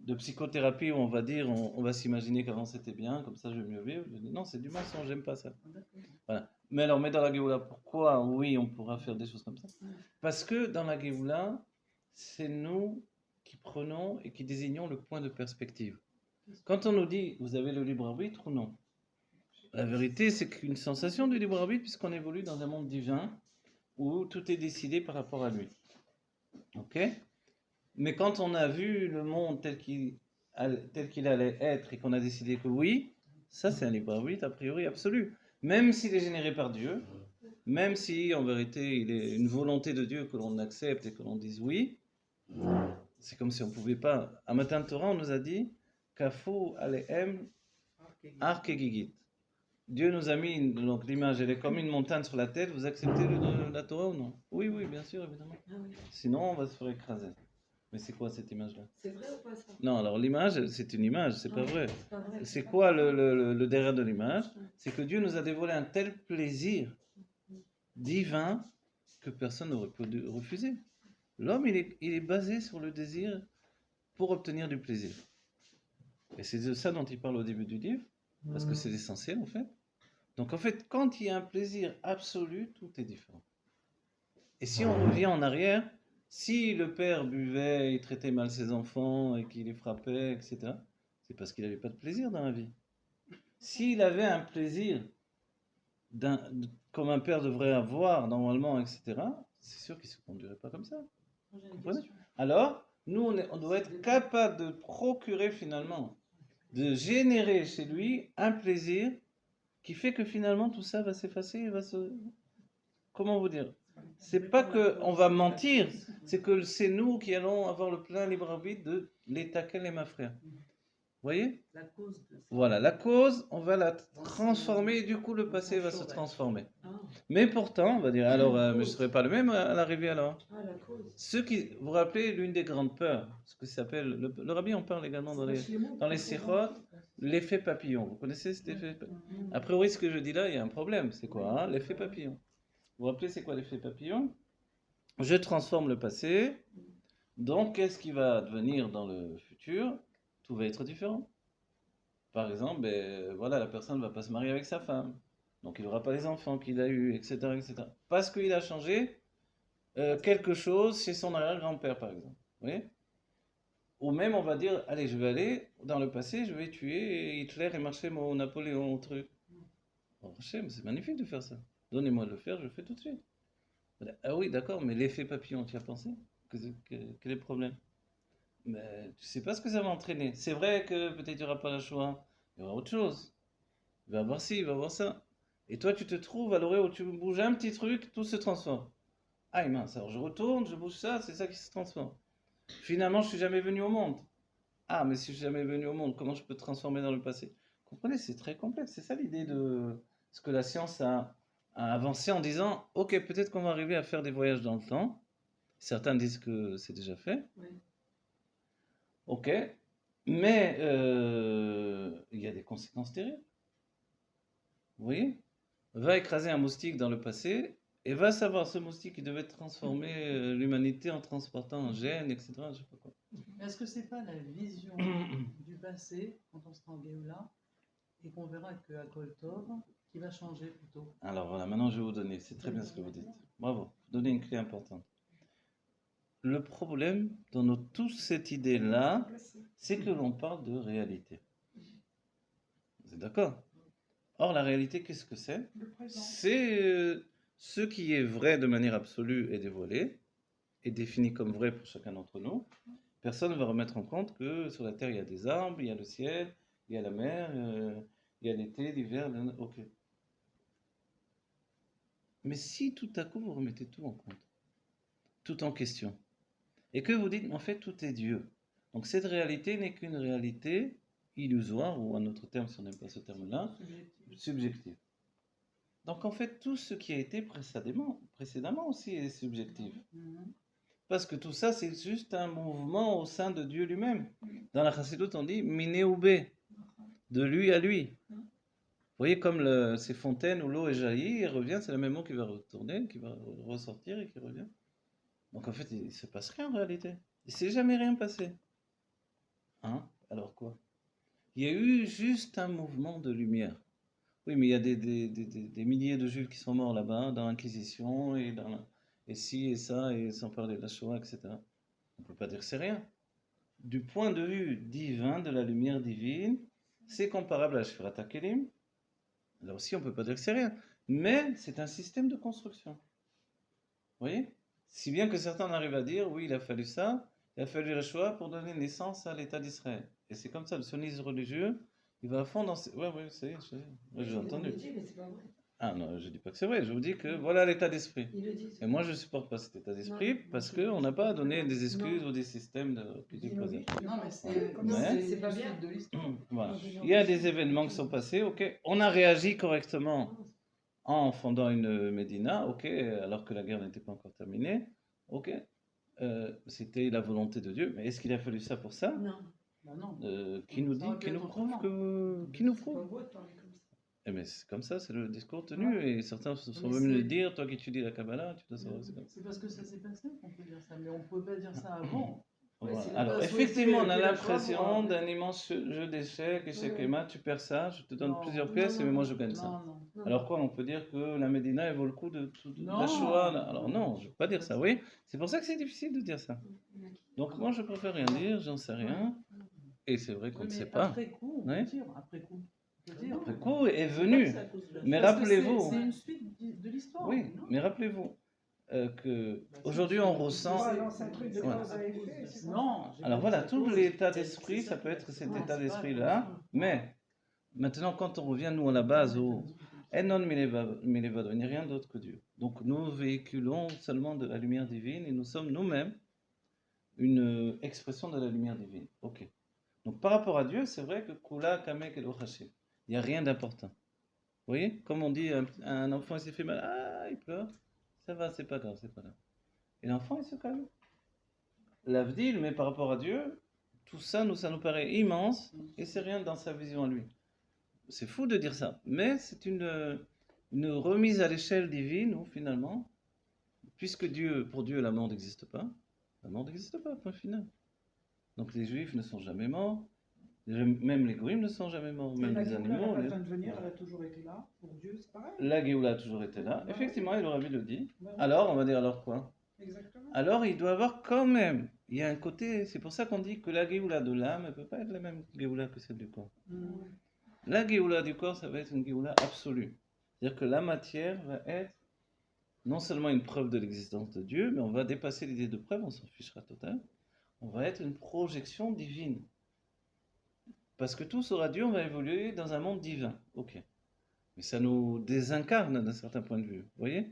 de psychothérapie où on va dire, on va s'imaginer qu'avant c'était bien, comme ça je vais mieux vivre. Je dis, non, c'est du mensonge, j'aime pas ça. D'accord. Voilà. Mais alors, mais dans la Géoula, pourquoi oui, on pourra faire des choses comme ça? Parce que dans la Géoula, c'est nous qui prenons et qui désignons le point de perspective. Quand on nous dit, vous avez le libre arbitre ou non? La vérité, c'est qu'une sensation du libre arbitre, puisqu'on évolue dans un monde divin où tout est décidé par rapport à lui. Ok? Mais quand on a vu le monde tel qu'il allait être et qu'on a décidé que oui, ça c'est un libre arbitre a priori absolu. Même s'il est généré par Dieu, même si en vérité il est une volonté de Dieu que l'on accepte et que l'on dise oui, c'est comme si on ne pouvait pas. À Matin Torah, on nous a dit Kafou Alehem Ark et Gigit. Dieu nous a mis, donc l'image elle est comme une montagne sur la tête, vous acceptez la Torah ou non? Oui, oui, bien sûr, évidemment. Ah oui. Sinon on va se faire écraser. Mais c'est quoi cette image-là? C'est vrai ou pas ça? Non, alors l'image, c'est une image, c'est pas vrai. C'est pas vrai. C'est quoi le derrière de l'image? C'est que Dieu nous a dévoilé un tel plaisir divin que personne n'aurait pu refuser. L'homme, il est basé sur le désir pour obtenir du plaisir. Et c'est de ça dont il parle au début du livre, parce que c'est essentiel en fait. Donc en fait, quand il y a un plaisir absolu, tout est différent. Et si on revient en arrière, si le père buvait, il traitait mal ses enfants et qu'il les frappait, etc., c'est parce qu'il n'avait pas de plaisir dans la vie. S'il avait un plaisir comme un père devrait avoir normalement, etc., c'est sûr qu'il ne se conduirait pas comme ça. Moi, j'ai une Comprenez? question. Alors, nous, on doit être capable de procurer finalement, de générer chez lui un plaisir qui fait que finalement tout ça va s'effacer, il va se... Comment vous dire? C'est pas que on va mentir, c'est que c'est nous qui allons avoir le plein libre arbitre de l'état qu'elle est ma frère. Vous voyez? La cause de ça. Voilà, la cause, on va la transformer et du coup le passé va se transformer. Ah, Mais pourtant, on va dire, alors, mais je ne serai pas le même à l'arrivée alors. ah, la cause. Ceux qui, vous vous rappelez, l'une des grandes peurs, ce que s'appelle, le rabbi en parle également dans les sirotes, l'effet papillon. Vous connaissez cet effet papillon? A priori, ce que je dis là, il y a un problème. C'est quoi, hein, l'effet papillon? Vous vous rappelez, c'est quoi l'effet papillon? Je transforme le passé, donc qu'est-ce qui va advenir dans le futur? Tout va être différent. Par exemple, ben, voilà, la personne ne va pas se marier avec sa femme, donc il n'aura pas les enfants qu'il a eus, etc., etc. Parce qu'il a changé quelque chose chez son arrière-grand-père, par exemple. Vous voyez? Ou même, on va dire, allez, je vais aller dans le passé, je vais tuer Hitler et marcher mon Napoléon au truc. Bon, c'est magnifique de faire ça. Donnez-moi de le faire, je le fais tout de suite. Ah oui, d'accord, mais l'effet papillon, tu as pensé? Quel est le problème? Mais tu sais pas ce que ça va entraîner. C'est vrai que peut-être il n'y aura pas la Shoah, il y aura autre chose. Il va y avoir ci, il va y avoir ça. Et toi, tu te trouves à l'oreille où tu bouges un petit truc, tout se transforme. Ah mince, alors je retourne, je bouge ça, c'est ça qui se transforme. Finalement, je suis jamais venu au monde. Ah, mais si je suis jamais venu au monde, comment je peux transformer dans le passé? Comprenez, c'est très complexe. C'est ça l'idée de ce que la science a avancé en disant, ok, peut-être qu'on va arriver à faire des voyages dans le temps. Certains disent que c'est déjà fait. Oui. Ok, mais il y a des conséquences terribles. Vous voyez? Va écraser un moustique dans le passé et va savoir ce moustique qui devait transformer l'humanité en transportant un gène, etc. Je sais pas quoi. Mais est-ce que c'est pas la vision du passé, quand on sera en Géoula, et qu'on verra qu'à Koltov, qui va changer plutôt? Alors voilà, maintenant je vais vous donner, c'est très bien ce que vous dites. Bravo, vous donnez une clé importante. Le problème dans toute cette idée-là, c'est que l'on parle de réalité. Vous êtes d'accord? Or, la réalité, qu'est-ce que c'est? Le présent. C'est ce qui est vrai de manière absolue et dévoilé, et défini comme vrai pour chacun d'entre nous. Personne ne va remettre en compte que sur la Terre, il y a des arbres, il y a le ciel, il y a la mer, il y a l'été, l'hiver, ok. Mais si tout à coup vous remettez tout en compte, tout en question, et que vous dites, en fait, tout est Dieu. Donc cette réalité n'est qu'une réalité illusoire, ou un autre terme, si on n'aime pas ce terme-là, subjective. Donc en fait, tout ce qui a été précédemment aussi est subjectif. Parce que tout ça, c'est juste un mouvement au sein de Dieu lui-même. Dans la Chassidut, on dit Minéoubé, de lui à lui. Vous voyez, comme ces fontaines où l'eau est jaillie et revient, c'est le même mot qui va retourner, qui va ressortir et qui revient. Donc en fait, il ne se passe rien en réalité. Il ne s'est jamais rien passé. Hein? Il y a eu juste un mouvement de lumière. Oui, mais il y a des milliers de juifs qui sont morts là-bas, dans l'Inquisition, et ci et ça, et sans parler de la Shoah, etc. On ne peut pas dire que c'est rien. Du point de vue divin, de la lumière divine, c'est comparable à Shfirat HaKelim. Là aussi, on ne peut pas dire que c'est rien. Mais c'est un système de construction. Vous voyez? Si bien que certains arrivent à dire, oui, il a fallu ça, il a fallu la Shoah pour donner naissance à l'État d'Israël. Et c'est comme ça, le sionisme religieux, il va à fond dans ces... Ouais, ça y est, j'ai entendu. Il le dit, mais c'est pas vrai. Ah non, je dis pas que c'est vrai, je vous dis que voilà l'état d'esprit. Il le dit. Et moi, je supporte pas cet état d'esprit Non, parce qu'on n'a pas à donner des excuses Non. ou des systèmes qui Dis-nous, déposent. Non, mais c'est Ouais. C'est pas bien. de l'histoire. Voilà. Il y a des événements qui sont passés, ok. On a réagi correctement en fondant une Médina, ok, alors que la guerre n'était pas encore terminée, ok. C'était la volonté de Dieu, mais est-ce qu'il a fallu ça pour ça? Non. Bah non. Qui nous Ça dit, aurait pu qui nous être prouve autrement. qui nous C'est pas prouve? beau de parler comme ça. Eh mais c'est comme ça, c'est le discours tenu, et certains sont Mais venus le c'est- dire, toi qui étudies la Kabbalah, tu dois savoir, c'est comme ça. C'est parce que ça s'est passé qu'on peut dire ça, mais on ne peut pas dire ça avant. Ouais, Voilà. c'est le Alors, pas souhaité effectivement, on a que la l'impression Shoah, d'un immense jeu d'échecs, échec Ouais. et mat, tu perds ça, je te donne Non. plusieurs Non, pièces, non, et moi non. je gagne ça. Non, non. Non. Alors quoi, on peut dire que la Médina, elle vaut le coup de la Non. Shoah là. Alors non, je ne veux pas dire ça, oui. C'est pour ça que c'est difficile de dire ça. Donc moi, je préfère rien dire, j'en sais rien. Et c'est vrai qu'on Oui, ne mais sait pas. après coup, on Ouais. peut dire. Après coup, on peut dire. Après coup est venu. C'est à cause de la Mais Shoah. rappelez-vous. C'est une suite de l'histoire. Oui, non mais rappelez-vous que Bah, aujourd'hui si, on c'est- ressent... Ouais, non, c'est un truc de Ouais. cause à effet. c'est ça. Non. j'ai Alors pas voilà, dit tout ça. l'état C'est d'esprit, ça peut être cet Non, état c'est d'esprit-là. pas- Mais maintenant, quand on revient, nous, à la base, au Enon Milevado, il n'y a rien d'autre que Dieu. Donc nous véhiculons seulement de la lumière divine et nous sommes nous-mêmes une expression de la lumière divine. Ok. Donc par rapport à Dieu, c'est vrai que Kula Kamek Elo Hashim. Il n'y a rien d'important. Vous voyez? Comme on dit, un enfant il s'est fait mal, ah, il pleure. Ça va, c'est pas grave, c'est pas grave. Et l'enfant, il se calme. L'avdil, mais par rapport à Dieu, tout ça, ça nous paraît immense et c'est rien dans sa vision à lui. C'est fou de dire ça, mais c'est une remise à l'échelle divine où finalement, puisque pour Dieu, la mort n'existe pas, point final. Donc les juifs ne sont jamais morts, même les goïms ne sont jamais morts, même La les Géoula, animaux. elle n'a pas besoin de venir, elle a toujours été là. Pour Dieu, c'est pareil. La Géoula a toujours été là. Effectivement, il aurait le dit. Ouais. Alors, on va dire alors quoi? Exactement. Alors, il doit avoir quand même, il y a un côté, c'est pour ça qu'on dit que la Géoula de l'âme ne peut pas être la même Géoula que celle du corps. La Géoula du corps, ça va être une Géoula absolue. C'est-à-dire que la matière va être non seulement une preuve de l'existence de Dieu, mais on va dépasser l'idée de preuve, on s'en fichera total. On va être une projection divine. Parce que tout sera Dieu, on va évoluer dans un monde divin. Ok. Mais ça nous désincarne d'un certain point de vue. Vous voyez?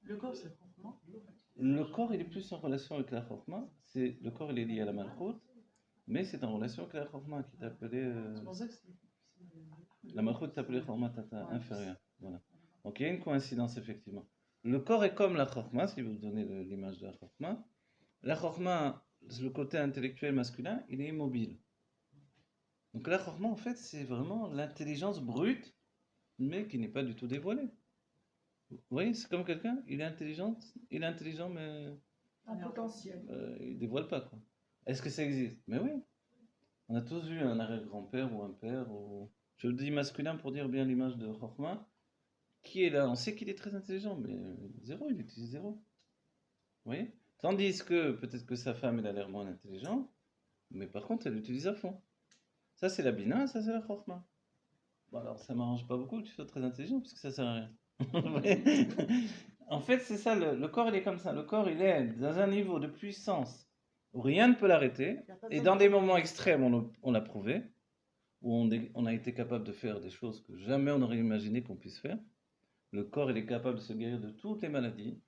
Le corps, c'est franchement. Le corps, il est plus en relation avec la Chokma. Le corps, il est lié à la Malchut, mais c'est en relation avec la Chokma qui est appelée... Je pensais que La Malchut est appelée Chokma Tata, inférieure. Voilà. Donc il y a une coïncidence, effectivement. Le corps est comme la Chokma, si vous donnez l'image de la Chokma. La Chokma, le côté intellectuel masculin, il est immobile. Donc la Chokma, en fait, c'est vraiment l'intelligence brute, mais qui n'est pas du tout dévoilée. Vous voyez, c'est comme quelqu'un, il est intelligent, mais En potentiel. il ne dévoile pas, quoi. Est-ce que ça existe? Mais oui. On a tous vu un arrière-grand-père ou un père, ou... je le dis masculin pour dire bien l'image de Chokma, qui est là. On sait qu'il est très intelligent, mais zéro, il utilise zéro. Vous voyez? Tandis que peut-être que sa femme, elle a l'air moins intelligente, mais par contre, elle l'utilise à fond. Ça, c'est la Bina, ça, c'est la Chokma. Bon, alors, ça m'arrange pas beaucoup que tu sois très intelligent, puisque ça sert à rien. Vous voyez? En fait, c'est ça, le corps, il est comme ça. Le corps, il est dans un niveau de puissance où rien ne peut l'arrêter. Et dans des moments extrêmes, on l'a prouvé, où on a été capable de faire des choses que jamais on n'aurait imaginé qu'on puisse faire. Le corps, il est capable de se guérir de toutes les maladies,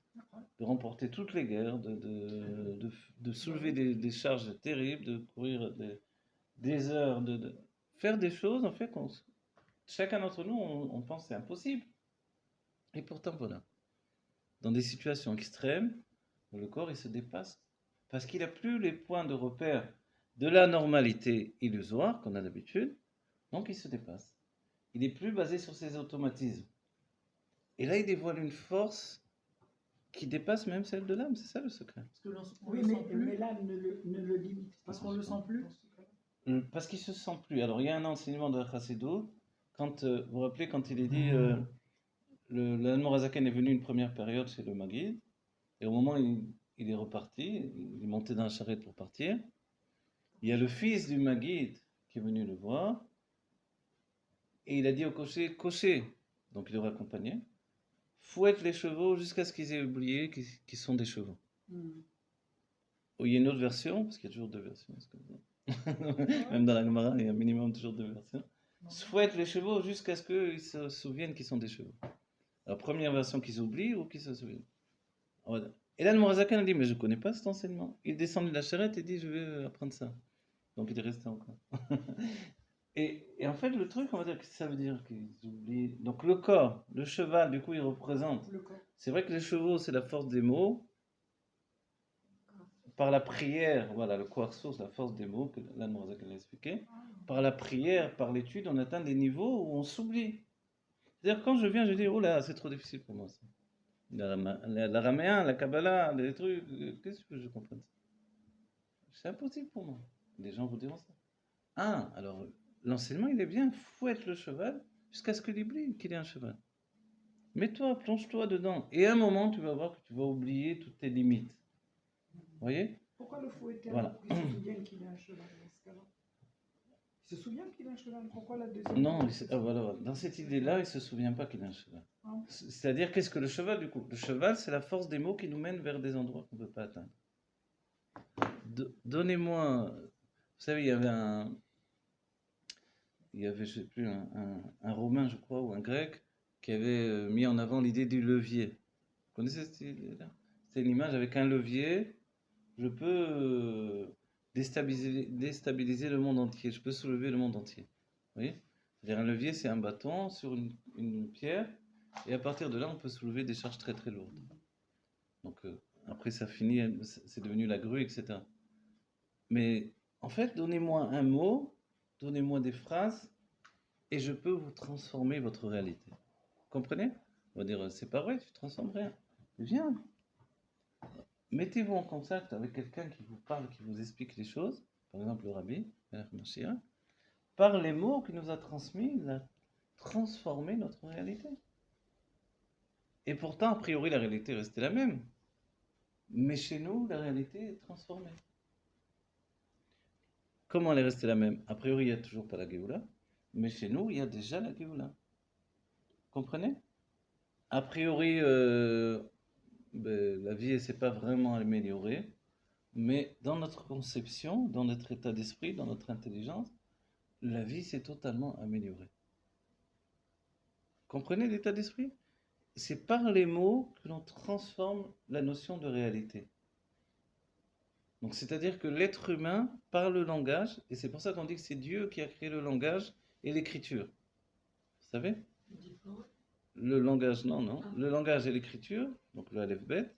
de remporter toutes les guerres, de soulever des charges terribles, de courir des heures, de faire des choses, en fait, chacun d'entre nous, on pense que c'est impossible. Et pourtant, voilà. Dans des situations extrêmes, le corps, il se dépasse parce qu'il n'a plus les points de repère de la normalité illusoire qu'on a d'habitude, donc il se dépasse. Il n'est plus basé sur ses automatismes. Et là, il dévoile une force qui dépasse même celle de l'âme, c'est ça le secret. Parce que Oui, mais l'âme ne le limite pas. Parce qu'on le sent plus. Parce qu'il se sent plus. Alors, il y a un enseignement de Chassidut, quand, vous vous rappelez, quand il est dit, l'Admor Hazaken est venu une première période chez le Maguid, et au moment où il est reparti, il est monté dans la charrette pour partir, il y a le fils du Maguid qui est venu le voir, et il a dit au cocher, cocher, donc il le raccompagnait, fouette les chevaux jusqu'à ce qu'ils aient oublié qu'ils sont des chevaux. Ou il y a une autre version, parce qu'il y a toujours deux versions, c'est comme ça. Même dans la Gemara, il y a un minimum toujours deux versions. Fouette les chevaux jusqu'à ce qu'ils se souviennent qu'ils sont des chevaux. La première version qu'ils oublient ou qu'ils se souviennent. Voilà. Et là, le Morazakan a dit, mais je ne connais pas cet enseignement. Il descend de la charrette et dit, je vais apprendre ça. Donc il est resté encore. et en fait, le truc, on va dire, que ça veut dire qu'ils oublient. Donc le corps, le cheval, du coup, il représente. C'est vrai que les chevaux, c'est la force des mots. Par la prière, voilà, le Kwarso, c'est la force des mots, que l'Anne Morazakan a expliqué. Par la prière, par l'étude, on atteint des niveaux où on s'oublie. C'est-à-dire, quand je viens, je dis, oh là, c'est trop difficile pour moi ça. L'araméen, la Kabbalah, les trucs, qu'est-ce que je comprenne ça? C'est impossible pour moi. Les gens vous diront ça. Ah, alors, l'enseignement, il est bien, fouette le cheval jusqu'à ce qu'il oublie qu'il est un cheval. Mets-toi, plonge-toi dedans. Et à un moment, tu vas voir que tu vas oublier toutes tes limites. Vous voyez? Pourquoi le fouetter? Voilà. Pour qu'il se souvienne qu'il est un cheval dans ce cas-là. Il se souvient qu'il est un cheval. Pourquoi la deuxième? Non, voilà. Dans cette idée-là, il ne se souvient pas qu'il est un cheval. C'est-à-dire, qu'est-ce que le cheval, du coup? Le cheval, c'est la force des mots qui nous mène vers des endroits qu'on ne peut pas atteindre. Donnez-moi... Vous savez, il y avait, je ne sais plus, un Romain, je crois, ou un Grec, qui avait mis en avant l'idée du levier. Vous connaissez cette idée-là? C'est une image avec un levier. Je peux déstabiliser le monde entier. Je peux soulever le monde entier. Vous voyez? C'est-à-dire un levier, c'est un bâton sur une pierre. Et à partir de là, on peut soulever des charges très très lourdes. Donc après, ça finit, c'est devenu la grue, etc. Mais en fait, donnez-moi un mot, donnez-moi des phrases, et je peux vous transformer votre réalité. Vous comprenez? On va dire, c'est pas vrai, tu ne transformes rien. Viens. Mettez-vous en contact avec quelqu'un qui vous parle, qui vous explique les choses, par exemple le Rabbi, par les mots qu'il nous a transmis, il a transformé notre réalité. Et pourtant, a priori, la réalité restait la même. Mais chez nous, la réalité est transformée. Comment elle est restée la même? A priori, il n'y a toujours pas la Géoula, mais chez nous, il y a déjà la Géoula. Comprenez? A priori, la vie ne s'est pas vraiment améliorée, mais dans notre conception, dans notre état d'esprit, dans notre intelligence, la vie s'est totalement améliorée. Comprenez l'état d'esprit? C'est par les mots que l'on transforme la notion de réalité. Donc c'est-à-dire que l'être humain, par le langage, et c'est pour ça qu'on dit que c'est Dieu qui a créé le langage et l'écriture. Vous savez? Le langage, non. Le langage et l'écriture, donc le Aleph Bet,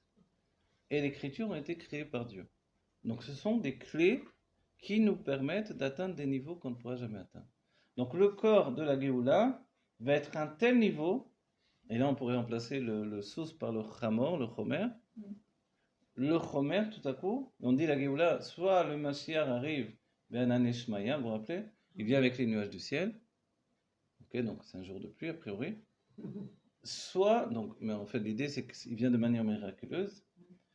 et l'écriture ont été créés par Dieu. Donc ce sont des clés qui nous permettent d'atteindre des niveaux qu'on ne pourra jamais atteindre. Donc le corps de la Géoula va être un tel niveau, et là on pourrait remplacer le sous par le Chamor, le Chomer. Le Chomer, tout à coup, on dit la Géoula, soit le Mashiach arrive, ben Aneshmaya, vous vous rappelez, il vient avec les nuages du ciel, ok, donc c'est un jour de pluie a priori, soit, donc, mais en fait l'idée c'est qu'il vient de manière miraculeuse,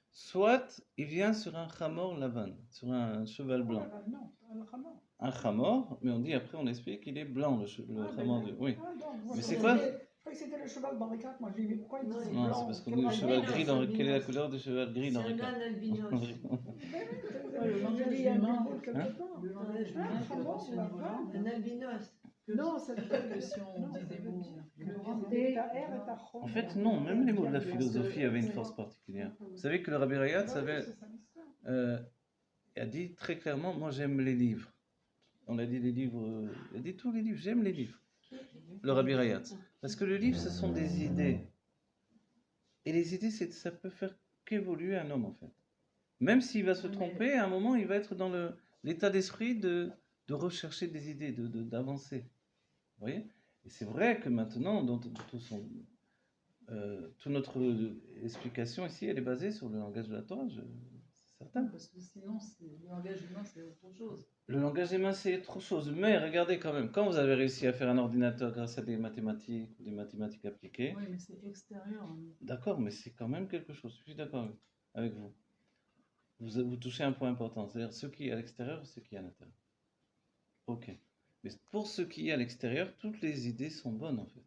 soit il vient sur un Chamor Lavan, sur un cheval blanc. Un Chamor, mais on dit après, on explique qu'il est blanc, le Chamor de... Oui. Mais c'est quoi? C'était le cheval dans Ricat, moi je dis, mais pourquoi il disait blanc? Non, c'est parce qu'on dit le cheval gris dans... Quelle est la couleur du cheval gris dans Ricat? C'est un albinos. Le langage humain, Un albinos. Non, ça veut dire que si on dit des mots. En fait, non, même les mots de la philosophie avaient une force particulière. Vous savez que le Rabbi Rayat a dit très clairement, moi j'aime les livres. On a dit les livres, il a dit tous les livres, j'aime les livres. Le Rabbi Rayat. Parce que le livre, ce sont des idées. Et les idées, ça peut faire qu'évoluer un homme, en fait. Même s'il va se tromper, à un moment, il va être dans l'état d'esprit de rechercher des idées, d'avancer. Vous voyez? Et c'est vrai que maintenant, toute notre explication ici, elle est basée sur le langage de la Torah. certain. Parce que sinon, le langage humain, c'est autre chose. Le langage des mains, c'est autre chose. Mais regardez quand même, quand vous avez réussi à faire un ordinateur grâce à des mathématiques ou des mathématiques appliquées, Oui, mais c'est extérieur. Hein. d'accord, mais c'est quand même quelque chose. Je suis d'accord avec vous. Vous touchez un point important, c'est-à-dire ce qui est à l'extérieur et ce qui est à l'intérieur. Ok. Mais pour ce qui est à l'extérieur, toutes les idées sont bonnes en fait.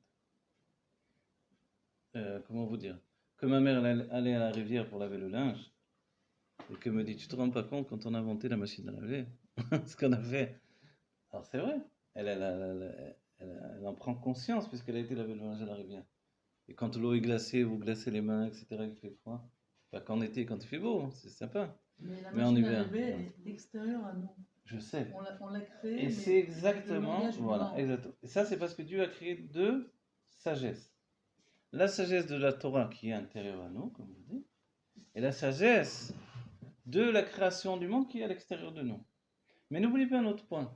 Comment vous dire? Que ma mère allait à la rivière pour laver le linge et que me dit, tu te rends pas compte quand on a inventé la machine à laver, ce qu'on a fait. Alors c'est vrai, elle en prend conscience puisqu'elle a été laver le linge à la rivière. Et quand l'eau est glacée, vous glacez les mains, etc., il fait froid. Pas qu'en été, quand il fait beau, hein, c'est sympa. Mais la Mais en machine à hiver, laver, elle voilà. est extérieure à nous. Je sais. On l'a créée. Et mais c'est avec le exactement, langage voilà, humain. exactement. Et ça, c'est parce que Dieu a créé deux sagesses. La sagesse de la Torah qui est intérieure à nous, comme vous dites, et la sagesse de la création du monde qui est à l'extérieur de nous. Mais n'oubliez pas un autre point,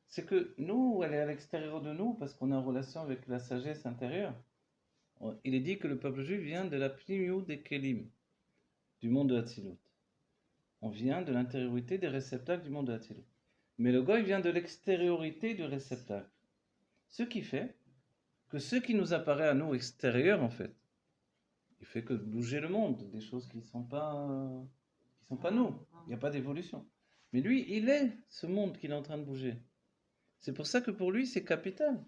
c'est que nous, elle est à l'extérieur de nous parce qu'on est en relation avec la sagesse intérieure. Il est dit que le peuple juif vient de la Pnimiut des Kelim, du monde de Hatzilut. On vient de l'intériorité des réceptacles du monde de Hatzilut. Mais le goy vient de l'extériorité du réceptacle. Ce qui fait que ce qui nous apparaît à nous extérieur, en fait, il fait que bouger le monde, des choses qui sont pas nous. Il n'y a pas d'évolution. Mais lui, il est ce monde qu'il est en train de bouger. C'est pour ça que pour lui, c'est capital.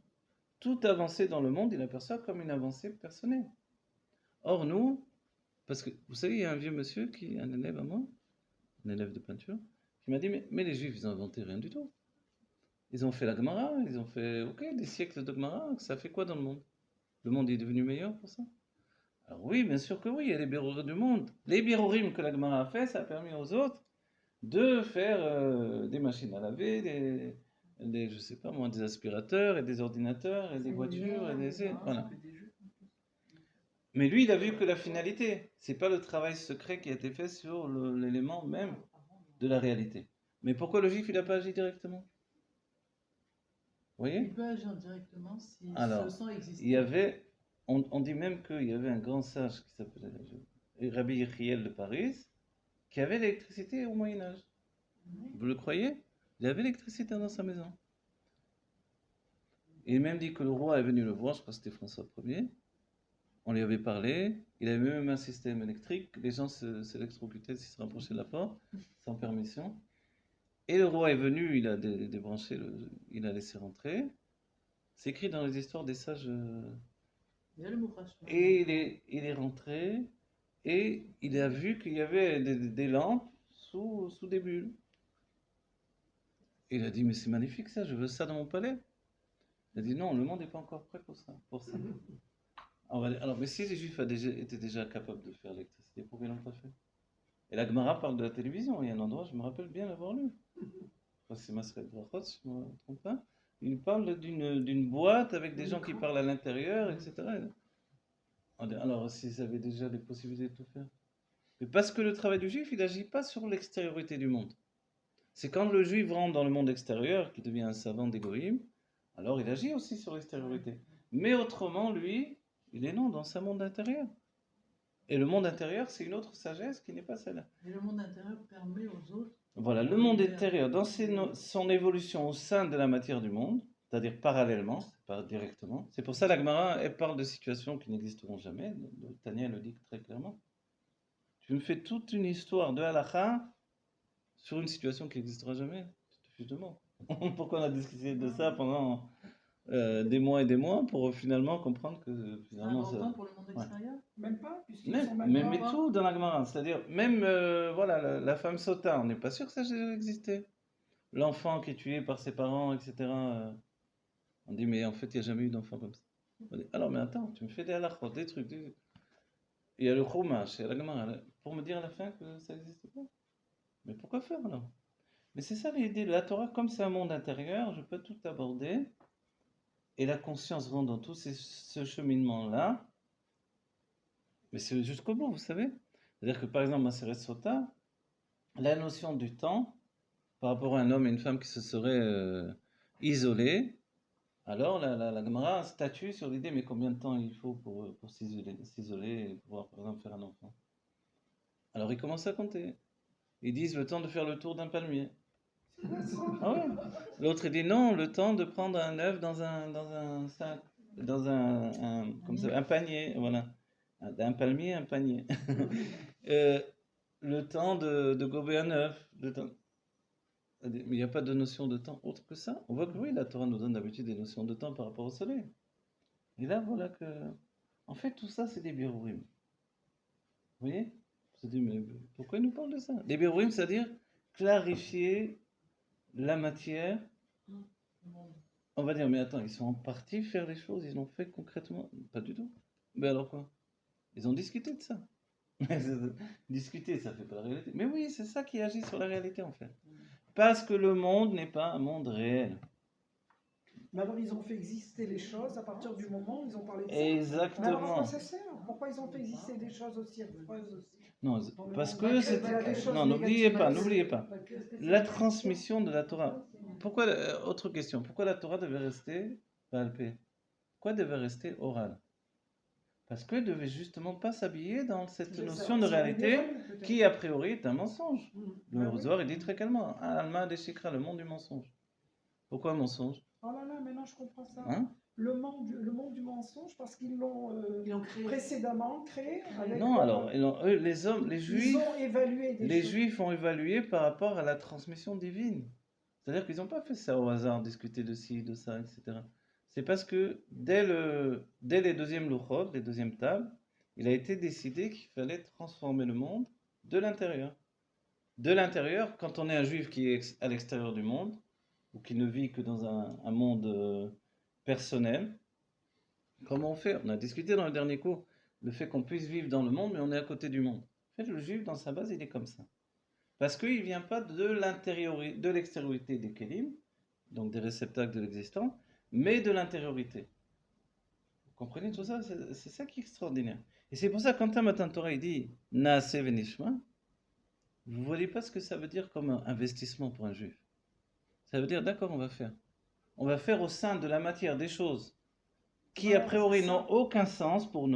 Toute avancée dans le monde, il aperçoit comme une avancée personnelle. Or, nous, parce que, vous savez, il y a un vieux monsieur, un élève à moi, un élève de peinture, qui m'a dit, mais les Juifs, ils n'ont inventé rien du tout. Ils ont fait la Gemara, ils ont fait, ok, des siècles de Gemara, ça fait quoi dans le monde? Le monde est devenu meilleur pour ça? Alors oui, bien sûr que oui, il y a les birorim du monde. Les birorim que la Gemara a fait, ça a permis aux autres de faire des machines à laver, je sais pas moi, des aspirateurs et des ordinateurs et des voitures et des... Voilà. Mais lui, il a vu que la finalité, c'est pas le travail secret qui a été fait sur l'élément même de la réalité. Mais pourquoi le juif, il n'a pas agi directement? Vous voyez? Il peut agir directement si Alors, le sang existait. il y avait, on dit même qu'il y avait un grand sage qui s'appelait Rabbi Yechiel de Paris, qui avait l'électricité au Moyen-Âge. Vous le croyez? Il avait l'électricité dans sa maison. Il est même dit que le roi est venu le voir, je crois que c'était François Ier. On lui avait parlé, il avait même un système électrique, les gens s'électrocutaient s'ils se rapprochaient de la porte, sans permission. Et le roi est venu, il a débranché, il a laissé rentrer. C'est écrit dans les histoires des sages. Et il est rentré, et il a vu qu'il y avait des lampes sous des bulles. Et il a dit, mais c'est magnifique ça, je veux ça dans mon palais. Il a dit, non, le monde n'est pas encore prêt pour ça. Alors, mais si les Juifs étaient déjà capables de faire l'électricité, pourquoi ils ne l'ont pas fait? Et la Gemara parle de la télévision. Il y a un endroit, je me rappelle bien l'avoir lu. Je crois que c'est Maseret Brachot, si je ne me trompe pas. Il parle d'une boîte avec des gens qui parlent à l'intérieur, etc. Alors, s'ils avaient déjà les possibilités de tout faire. Mais parce que le travail du Juif, il n'agit pas sur l'extériorité du monde. C'est quand le Juif rentre dans le monde extérieur, qu'il devient un savant d'égoïme, alors il agit aussi sur l'extériorité. Mais autrement, lui, il est non dans sa monde intérieur. Et le monde intérieur, c'est une autre sagesse qui n'est pas celle-là. Et le monde intérieur permet aux autres. Voilà, le monde intérieur, dans son évolution au sein de la matière du monde, c'est-à-dire parallèlement, pas directement. C'est pour ça que la Gemara, elle parle de situations qui n'existeront jamais. Tania le dit très clairement. Tu me fais toute une histoire de halakha sur une situation qui n'existera jamais. Tu te fiches de moi. Pourquoi on a discuté de ça pendant des mois et des mois pour finalement comprendre que finalement c'est important pour le monde extérieur? Même pas, puisqu'ils sont même mais pas... tout dans la Gemara, c'est-à-dire même voilà la femme sota, on n'est pas sûr que ça ait existé. L'enfant qui est tué par ses parents, etc. On dit mais en fait il n'y a jamais eu d'enfant comme ça. On dit, alors mais attends, tu me fais des halachot, des trucs. Il y a le Chumash, il y a la Gemara, pour me dire à la fin que ça n'existe pas. Mais pourquoi faire alors? Mais c'est ça l'idée de la Torah, comme c'est un monde intérieur, je peux tout aborder. Et la conscience rentre dans tout ce cheminement-là. Mais c'est jusqu'au bout, vous savez. C'est-à-dire que par exemple, Maseret Sota, la notion du temps, par rapport à un homme et une femme qui se seraient isolés, alors la Gemara statue sur l'idée, mais combien de temps il faut pour s'isoler et pouvoir par exemple faire un enfant? Alors il commence à compter. Ils disent le temps de faire le tour d'un palmier. C'est quoi ça? Ah ouais. L'autre il dit non, le temps de prendre un œuf dans un sac, dans comme ça, un panier, voilà. Un palmier, un panier. Euh, le temps de gober un œuf. Mais il n'y a pas de notion de temps autre que ça. On voit que oui, la Torah nous donne d'habitude des notions de temps par rapport au soleil. Et là, voilà que... En fait, tout ça, c'est des birourim. Vous voyez? On se dit, mais pourquoi il nous parle de ça? Les birourim, c'est-à-dire clarifier la matière. On va dire, mais attends, ils sont en partie faire les choses, ils l'ont fait concrètement? Pas du tout. Mais alors quoi? Ils ont discuté de ça. Discuter, ça fait pas la réalité. Mais oui, c'est ça qui agit sur la réalité en fait. Parce que le monde n'est pas un monde réel. Mais alors, ils ont fait exister les choses à partir du moment où ils ont parlé de ça. Mais alors, à Exactement. quoi ça sert? Pourquoi ils ont fait exister des choses aussi affreuses aussi? Non, Dans le parce monde, que il y a des choses Non, n'oubliez pas, négatives. n'oubliez pas. La transmission de la Torah. Pourquoi, autre question, pourquoi la Torah devait rester palpée? Pourquoi elle devait rester orale? Parce qu'elle devait justement pas s'habiller dans cette notion de réalité qui, a priori, est un mensonge. Le Zohar, il dit très calmement, Alma de Shikra, le monde du mensonge. Pourquoi mensonge? Oh là là, maintenant je comprends ça. Hein? Le monde du mensonge, parce qu'ils l'ont précédemment créé. Avec Non, alors, eux, les hommes, les Juifs, ils ont évalué des les choses. Juifs ont évalué par rapport à la transmission divine. C'est-à-dire qu'ils n'ont pas fait ça au hasard, discuter de ci, de ça, etc. C'est parce que dès les deuxièmes louchot, les deuxièmes tables, il a été décidé qu'il fallait transformer le monde de l'intérieur. De l'intérieur, quand on est un juif qui est à l'extérieur du monde, ou qui ne vit que dans un monde personnel, comment on fait? On a discuté dans le dernier cours le fait qu'on puisse vivre dans le monde, mais on est à côté du monde. En fait, le juif, dans sa base, il est comme ça. Parce qu'il ne vient pas de l'extériorité des kélim, donc des réceptacles de l'existant, mais de l'intériorité. Vous comprenez tout ça? C'est ça qui est extraordinaire. Et c'est pour ça que quand un Matan Torah il dit Naase venishma, vous ne voyez pas ce que ça veut dire comme un investissement pour un juif. Ça veut dire, d'accord, on va faire. On va faire au sein de la matière des choses qui, a priori, n'ont aucun sens pour nous.